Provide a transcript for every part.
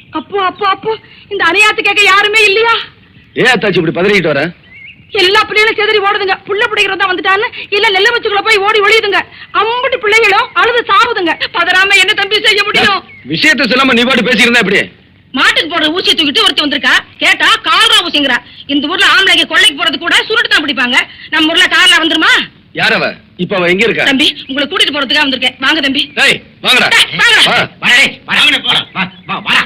அப்போ அப்போ அப்போ இந்த அநியாயத்து கேட்க யாருமே இல்லையா? ஏன் அத்தாச்சி இப்படி பதறிக்கிட்டு வர? எல்லா பிள்ளைகளும் செதறி ஓடுதுங்க. புள்ள பிடிக்கிறதா வந்துட்டான்னு இல்ல நெல்ல வச்சுக்குள்ள போய் ஓடி ஒளியுதுங்க. அம்புட்டு பிள்ளைகளும் அழுது சாவுதுங்க. பதறாம என்ன தம்பி செய்ய முடியும்? விஷயத்தை சொல்லாம நீ பாட்டு பேசிக்கிறதா எப்படி? மாட்டுக்கு போடுற ஊசியை தூக்கிட்டு ஒருத்தி வந்திருக்கா. கேட்டா கால்ரா ஊசிங்கிறா. இந்த ஊர்ல ஆம்பளைக்கு கொள்ளைக்கு போறது கூட சுருட்டு தான் பிடிப்பாங்க. நம்ம ஊர்ல கார்ல வந்துருமா? யார் அவ? இப்ப அவ எங்க இருக்கா? தம்பி உங்களை கூட்டிட்டு போறதுக்காக வந்திருக்கேன். வாங்க தம்பி. டேய் வாங்கடா. வாடா.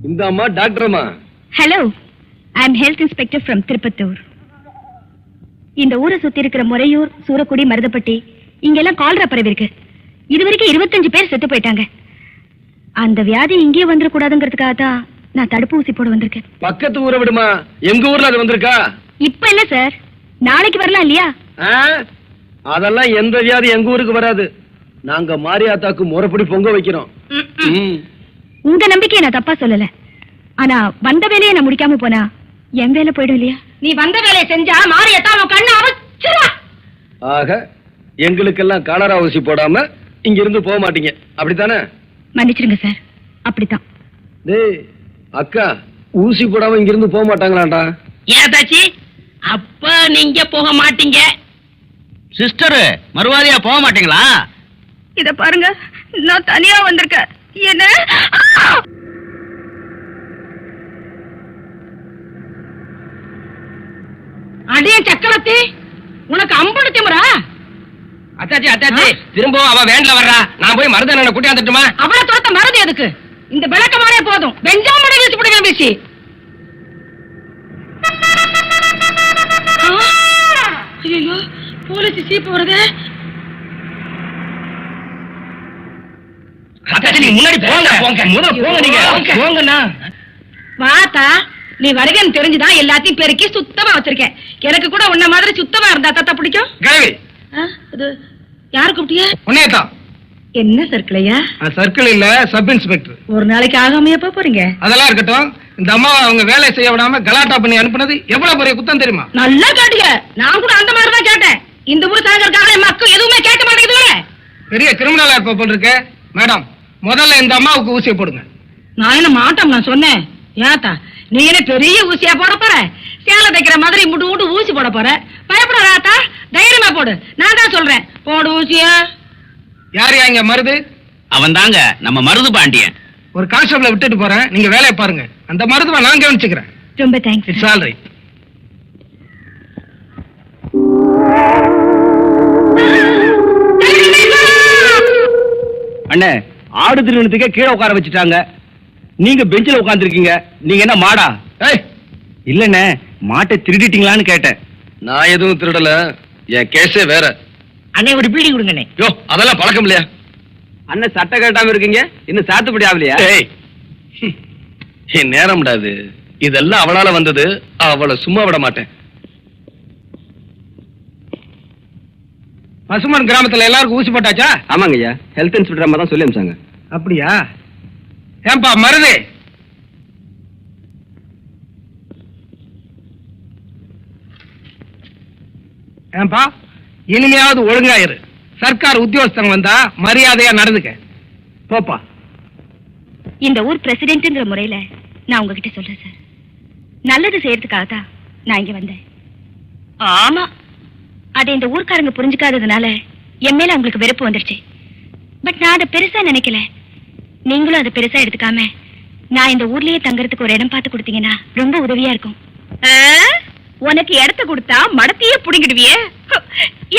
இந்த அம்மா டாக்டர் அம்மா. Hello, I am health inspector from Tirupattur. இந்த ஊரை சுத்தி இருக்கிற முறையூர், சூரக்குடி, மருதப்பட்டி இங்கெல்லாம் கால்ரா பரவி இருக்கு. இதுவரைக்கும் 25 பேர் செத்து போயிட்டாங்க. அந்த வியாதி இங்கேயே வந்துடக்கூடாதுங்கிறதுக்காக தான் நான் தடுப்பு ஊசி போட வந்திருக்கேன். பக்கத்து ஊரை விடுமா, எங்க ஊர்ல அது வந்திருக்கா. இப்ப இல்ல சார், நாளைக்கு வரலாம் இல்லையா? அதெல்லாம் எந்த வியாதி எங்க ஊருக்கு வராது. நாங்க மாரியாத்தாக்கு முறைப்படி பொங்க வைக்கிறோம். உங்க நம்பிக்கையை நான் தப்பா சொல்லல. ஆனா வந்த வேலையை நான் முடிக்காம போனா என் வேலை போயிடும் இல்லையா? நீ வந்த வேலையை செஞ்சா மாரியத்தா உன் கண்ணு அவச்சிரா. ஆக எங்களுக்கெல்லாம் காலரா ஊசி போடாம இங்க இருந்து போக மாட்டீங்க, அப்படித்தானே? மன்னிச்சிருங்க சார், அப்படித்தான். டேய் அக்கா, ஊசி போடாம இங்க இருந்து போக மாட்டாங்களாண்டா? ஏன் தாச்சி அப்ப நீங்க போக மாட்டீங்க? சிஸ்டர் மறுவாதியா போக மாட்டீங்களா? இத பாருங்க, நான் தனியா வந்திருக்கேன். என்ன அடியே சக்கரவர்த்தி, உனக்கு அம்புடு திமிரா? அத்தாச்சி திரும்பவும் அவ வேன்ல வர்றா. நான் போய் மருதனை கூட்டியாந்துட்டுமா? அவளை தோத்த மருந்து எதுக்கு? இந்த விளக்கமானே போதும். வெஞ்சாமடை வீசி போடுங்க வீசி. ஐயோ, போலீஸ் சீப்பு வருது. அத்தாச்சி நீ முன்னாடி போங்க. முதல்ல போங்க நீங்க. போங்கண்ணா. வாத்தா, நீ வருகன்னு தெரிஞ்சுதான் எல்லாத்தையும் பெருக்கி சுத்தமா வச்சிருக்கேன். எனக்கு கூட உன்ன மாதிரி சுத்தமா இருந்தா தாத்தா பிடிக்கும். கிழவி, இது யாரு கூப்பிட்டிய? உன்னையதான். என்ன சர்க்கிளையா? சர்க்கிள் இல்ல, சப் இன்ஸ்பெக்டர். ஒரு நாளைக்கு ஆகாமையா போறீங்க? அதெல்லாம் இருக்கட்டும். இந்த அம்மா அவங்க வேலை செய்ய விடாம கலாட்டா பண்ணி அனுப்புனது எவ்வளவு பெரிய குத்தம் தெரியுமா? நல்லா கேட்டீங்க. நான் கூட அந்த மாதிரி தான் கேட்டேன். இந்த ஊர் சாகருக்காக மக்கள் எதுவுமே கேட்க மாட்டேங்குது. பெரிய கிரிமினலா இருப்ப போல் இருக்கு. மேடம், முதல்ல இந்த அம்மாவுக்கு ஊசியை போடுங்க. நான் என்ன மாட்டோம் நான் சொன்னேன். ஏத்தா, நீ என்ன பெரிய ஊசியா போட போற? சேலை தைக்கிற மாதிரி முட்டு முட்டு ஊசி போட போற? பயப்படாதா, தைரியமா போடு. நான் தான் சொல்றேன், போடு ஊசியா. யாரையா இங்க மருது? அவன் தாங்க நம்ம மருது பாண்டியன். ஒரு கான்ஸ்டபிளை விட்டுட்டு போறேன், நீங்க வேலையை பாருங்க. அந்த மருதுவை நான் கவனிச்சுக்கிறேன். ரொம்ப தேங்க்ஸ். It's all right. அண்ணே, ஆடு திருவனத்துக்கே கீழே உட்கார வச்சுட்டாங்க. நீங்க பெஞ்சில உட்கார்ந்துருக்கீங்க. நீங்க என்ன மாடா? இல்லண்ணே, மாட்டை திருடிட்டீங்களான்னு கேட்டேன். நான் எதுவும் திருடல, என் கேஸே வேற. அண்ணே ஒரு பீடி கொடுங்கண்ணே. யோ, அதெல்லாம் பழக்கம் இல்லையா? அண்ணன் சட்டை கேட்டாம இருக்கீங்க, இன்னும் சாத்துப்படி ஆகலையா? என் நேரம்டாது. இதெல்லாம் அவளால வந்தது. அவளை சும்மா விட மாட்டேன். பசுமன் கிராமத்துல எல்லாருக்கும் ஊசி போட்டாச்சா? ஆமாங்க ஐயா, ஹெல்த் இன்ஸ்பெக்டர் அம்மா தான் சொல்லி அனுப்பிச்சாங்க. அப்படியா? ஏன்பா மருது, ஏன்பா இனிமையாவது ஒழுங்காயிரு. சர்க்கார் உத்தியோகஸ்தன் வந்தா மரியாதையா நடந்துக்க. போப்பா. இந்த ஊர் பிரசிடென்ட்ங்கிற முறையில நான் உங்ககிட்ட சொல்றேன் சார். நல்லது செய்யறதுக்காக தான் நான் இங்க வந்தேன். ஆமா, அதை இந்த ஊர்க்காரங்க புரிஞ்சுக்காததுனால என் மேல அவங்களுக்கு வெறுப்பு வந்துருச்சு. பட் நான் அதை பெருசா நினைக்கல. நீங்களும் அதை பெருசா எடுத்துக்காம நான் இந்த ஊர்லயே தங்கறதுக்கு ஒரு இடம் பார்த்து கொடுத்தீங்கன்னா ரொம்ப உதவியா இருக்கும். உனக்கு இடத்த கொடுத்தா மடத்தையே புடிங்கிடுவியே.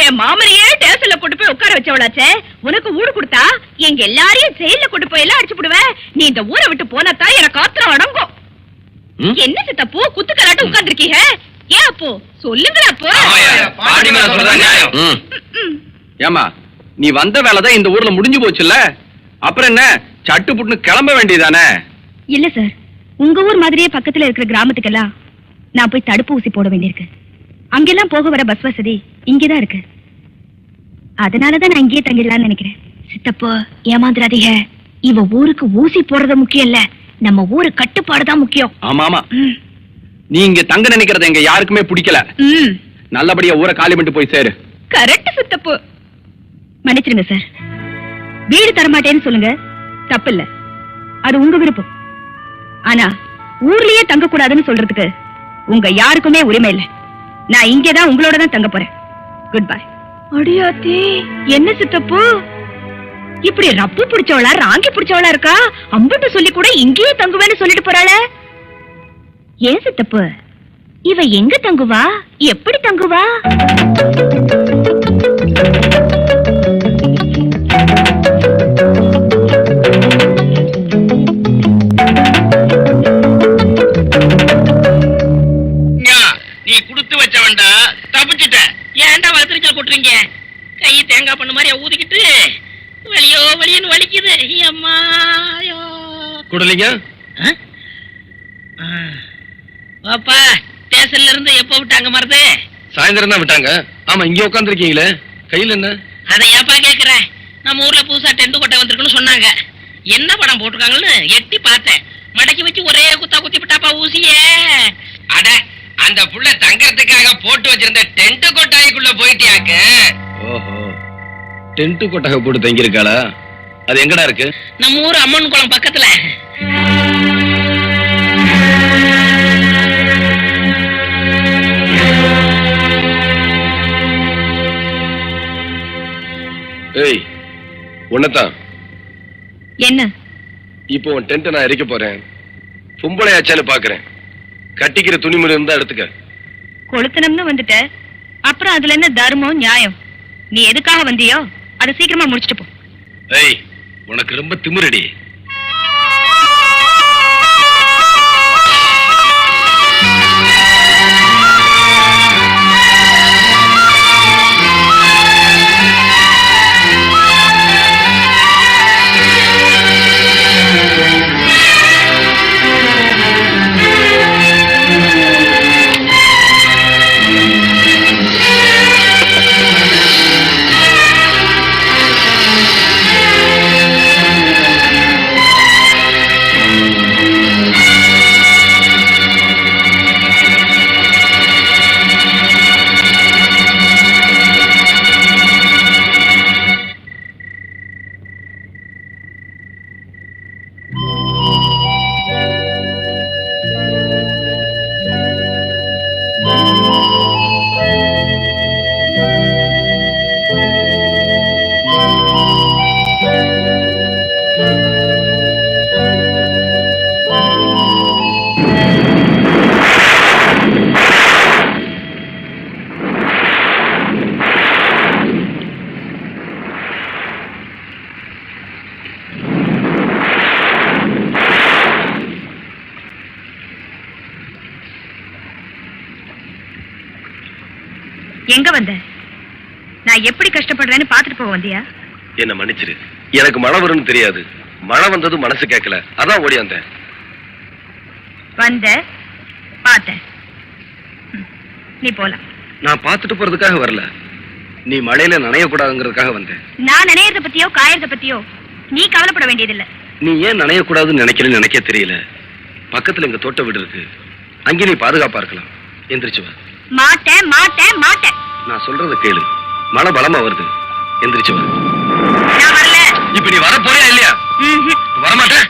என் மாமனையே டேசல்ல கொண்டு போய் உட்கார வச்சவளாச்சே. உனக்கு ஊடு கொடுத்தா எங்க எல்லாரையும் ஜெயில கொண்டு போய் எல்லாம் அடிச்சு போடுவேன். நீ இந்த ஊரை விட்டு போனாதான் எனக்கு ஆத்திரம் அடங்கும். என்ன சித்தப்போ குத்துக்கலாட்டு உட்கார்ந்து இருக்கீங்க? ஏன் அப்போ சொல்லுங்களா? அப்போ ஏமா, நீ வந்த வேலைதான் இந்த ஊர்ல முடிஞ்சு போச்சுல்ல, அப்புறம் என்ன சட்டு புட்டுன்னு கிளம்ப வேண்டியதானே? இல்ல சார், உங்க ஊர் மாதிரியே பக்கத்துல இருக்கிற கிராமத்துக்கெல்லாம் நான் போய் தடுப்பு ஊசி போட வேண்டியிருக்கு. அங்கெல்லாம் போக வர பஸ் வசதி இங்கதான் இருக்கு. அதனாலதான் நான் இங்கேயே தங்கிடலாம்னு நினைக்கிறேன். சித்தப்போ ஏமாந்துடாதீங்க. இவ ஊருக்கு ஊசி போடுறது முக்கியம் இல்ல, நம்ம ஊரு கட்டுப்பாடுதான் முக்கியம். ஆமா ஆமா, நீ இங்க தங்க நினைக்கிறது எங்க யாருக்குமே பிடிக்கல. நல்லபடியா ஊரை காலி பண்ணிட்டு போய் சேரு. கரெக்ட் சித்தப்போ. மன்னிச்சிருங்க சார். வீடு தரமாட்டேன்னு சொல்லுங்க, தப்பு இல்ல, அது உங்க விருப்பம். ஆனா ஊர்லயே தங்க கூடாதுன்னு சொல்றதுக்கு உங்க யாருக்குமே உரிமை இல்ல. நான் இங்கேதான் உங்களோட தான் தங்க போறேன். Good bye. அடியாத்தி, என்ன சித்தப்பு இப்படி ரப்பு பிடிச்சவளா ராங்கி பிடிச்சவளா இருக்கா? அம்புட்டு சொல்லி கூட இங்கேயே தங்குவேன்னு சொல்லிட்டு போறாள. ஏன் சித்தப்பு, இவ எங்க தங்குவா, எப்படி தங்குவா? நீ குடுத்து வச்ச வேண்டா, தப்பிச்சுட்ட. ஏன்டா வளர்த்துச்சல் கொட்டுறீங்க? கை தேங்காய் பண்ண மாதிரி ஊதிக்கிட்டு வலியோ வலியன்னு வலிக்குது. அம்மா குடலிங்க பாப்பா, ஸ்டேஷன்ல இருந்து எப்ப விட்டாங்க மருது? சாயந்தரம் தான் விட்டாங்க. ஆமா, இங்க உட்காந்துருக்கீங்களே, கையில என்ன? அதை ஏப்பா கேக்குறேன்? நம்ம ஊர்ல புதுசா டென்ட் கொட்டை வந்திருக்குன்னு சொன்னாங்க. என்ன படம் போட்டிருக்காங்கன்னு எட்டி பார்த்தேன். மடக்கி வச்சு ஒரே குத்தா குத்தி விட்டாப்பா ஊசிய. அட, அந்த புள்ள தங்கறதுக்காக போட்டு வச்சிருந்த டென்ட் கொட்டாய்க்குள்ள போயிட்டியாக்க? ஓஹோ, டென்ட் கொட்டகை போட்டு தங்கியிருக்காளா? அது எங்கடா இருக்கு? நம்ம ஊர் அம்மன் குளம் பக்கத்துல. ஏய், உன்னதான். என்ன? இப்போ உன் டென்ட் நான் எரிக்க போறேன். பொம்பளையாச்சான்னு பாக்குறேன். கட்டிக்கிற துணிமணி இருந்தா எடுத்துக்க. கொளுத்தனம்னு வந்துட்ட, அப்புறம் அதுல என்ன தர்மம் நியாயம்? நீ எதுக்காக வந்தியோ அதை சீக்கிரமா முடிச்சிட்டு போ. ஏய், உனக்கு ரொம்ப திமிரடி. எங்க வந்த? நான் எப்படி கஷ்டப்படுறேன்னு பாத்துட்டு போக வந்தியா? என்ன மன்னிச்சிரு, எனக்கு மழை வரும்னு தெரியாது. மழை வந்தது மனசு கேட்கல, அதான் ஓடி வந்தேன். வந்த, பார்த்தேன், நீ போலாம். நான் பார்த்துட்டு போறதுக்காக வரல, நீ மழையில நனையக்கூடாதுங்கிறதுக்காக வந்தேன். நான் நினையறத பத்தியோ காயறத பத்தியோ நீ கவலைப்பட வேண்டியதில்லை. நீ ஏன் நனையக்கூடாதுன்னு நினைக்கிறேன்னு எனக்கே தெரியல. பக்கத்துல எங்க தோட்ட வீடு இருக்கு, அங்கே நீ பாதுகாப்பா இருக்கலாம். எந்திரிச்சு வா. மாட்டேன் மாட்டேன் மாட்டேன். நான் சொல்றத கேளு, மழை பலமா வருது. எந்திரிச்சு வா. நான் வரல. இப்ப நீ வர போறியா இல்லையா? வரமாட்டேன்.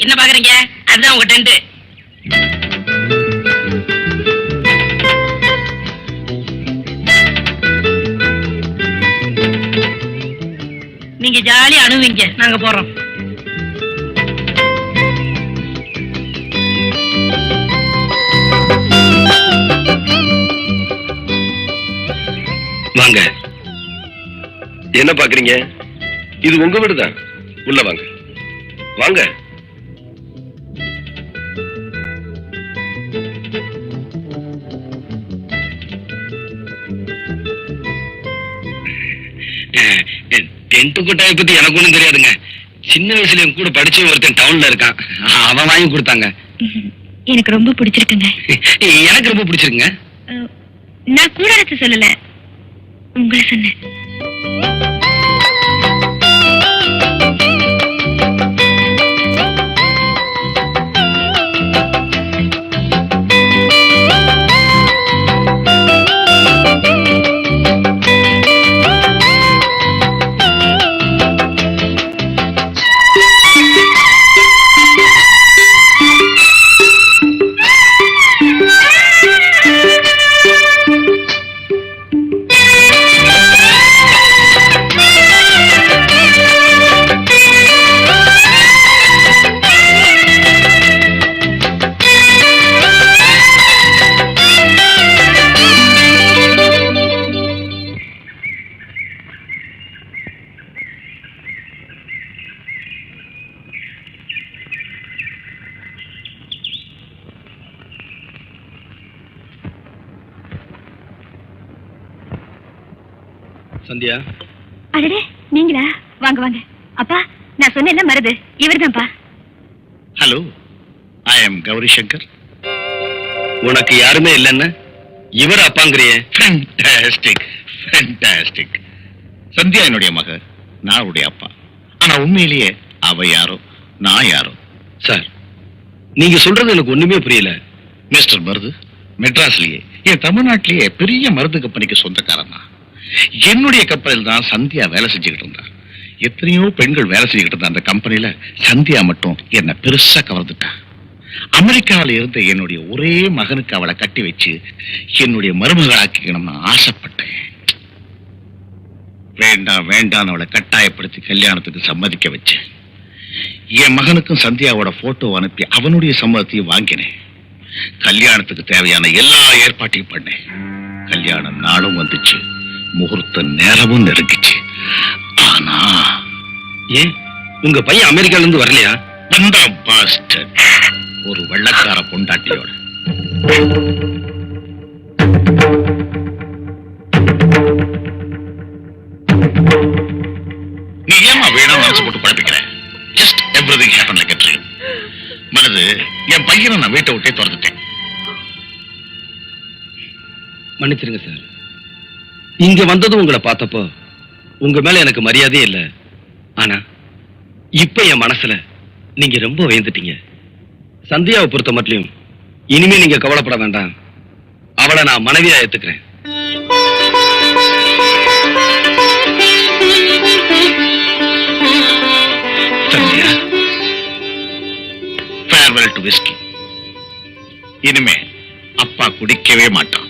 என்ன பாக்குறீங்க? அதுதான் உங்க டென்ட். நீங்க ஜாலியா அணுவீங்க, நாங்க போறோம். வாங்க. என்ன பாக்குறீங்க? இது உங்க வீடுதான். உள்ள வாங்க, வாங்க. டென்ட் கொட்டாயை பத்தி எனக்கு ஒண்ணும் தெரியாதுங்க. சின்ன வயசுல என் கூட படிச்ச ஒருத்தன் டவுன்ல இருக்கான், அவன் வாங்கி கொடுத்தாங்க. எனக்கு ரொம்ப பிடிச்சிருக்குங்க. எனக்கு ரொம்ப பிடிச்சிருக்குங்க. நான் கூடாரத்து சொல்லல, உங்களை சொன்னேன். சந்தியா, அடடே, நீங்களா? வாங்க வாங்க. அப்பா, நான் சொன்னேன்ல மருது, இவர்தான்ப்பா. Hello, I am Gowri Shankar. உனக்கு யாருமே இல்லைன்னு இவர் அப்பாங்கிறியே. Fantastic, fantastic. சந்தியா என்னுடைய மக, நான் அவருடைய அப்பா. ஆனா உண்மையிலேயே அவ யாரோ நான் யாரோ. சார், நீங்க சொல்றது எனக்கு ஒண்ணுமே புரியல. மிஸ்டர் மருது மெட்ராஸ்லயே, என் தமிழ்நாட்டிலேயே பெரிய மருந்து கம்பெனிக்கு சொந்தக்காரன் தான். என்னுடைய கம்பெனியில் தான் சந்தியா வேலை செஞ்சுக்கிட்டு இருந்தா. எத்தனையோ பெண்கள் வேலை செஞ்சுக்கிட்டு இருந்த அந்த கம்பெனியில சந்தியா மட்டும் என்ன பெருசா கவர்ந்துட்டா. அமெரிக்காவில இருந்த என்னுடைய ஒரே மகனுக்கு அவளை கட்டி வச்சு என்னுடைய மருமகளாக்கிக்கணும்னு ஆசைப்பட்டேன். வேண்டாம் வேண்டாம் அவளை கட்டாயப்படுத்தி கல்யாணத்துக்கு சம்மதிக்க வச்சேன். என் மகனுக்கும் சந்தியாவோட போட்டோ அனுப்பி அவனுடைய சம்மதத்தையும் வாங்கினேன். கல்யாணத்துக்கு தேவையான எல்லா ஏற்பாட்டையும் பண்ணேன். கல்யாண நாளும் வந்துச்சு, முகூர்த்த நேரமும் நெருங்கிச்சு. ஆனா ஏன் உங்க பையன் அமெரிக்கால இருந்து வரலையா? வந்த பாஸ்டர் ஒரு வெள்ளக்கார பொண்டாட்டியோட. நீ ஏமா வேணும் மனசு போட்டு குழப்பிக்கிற? Just everything happen like a dream. மனது, என் பையனை நான் வீட்டை விட்டே திறந்துட்டேன். மன்னிச்சிருங்க சார். இங்க வந்ததும் உங்களை பார்த்தப்போ உங்க மேல எனக்கு மரியாதையே இல்லை. ஆனா இப்ப என் மனசுல நீங்க ரொம்ப உயர்ந்துட்டீங்க. சந்தியாவை பொறுத்த மட்டும் இனிமே நீங்க கவலைப்பட வேண்டாம். அவளை நான் மனைவியா ஏத்துக்கிறேன். Sandhya, farewell to whisky. இனிமே அப்பா குடிக்கவே மாட்டான்.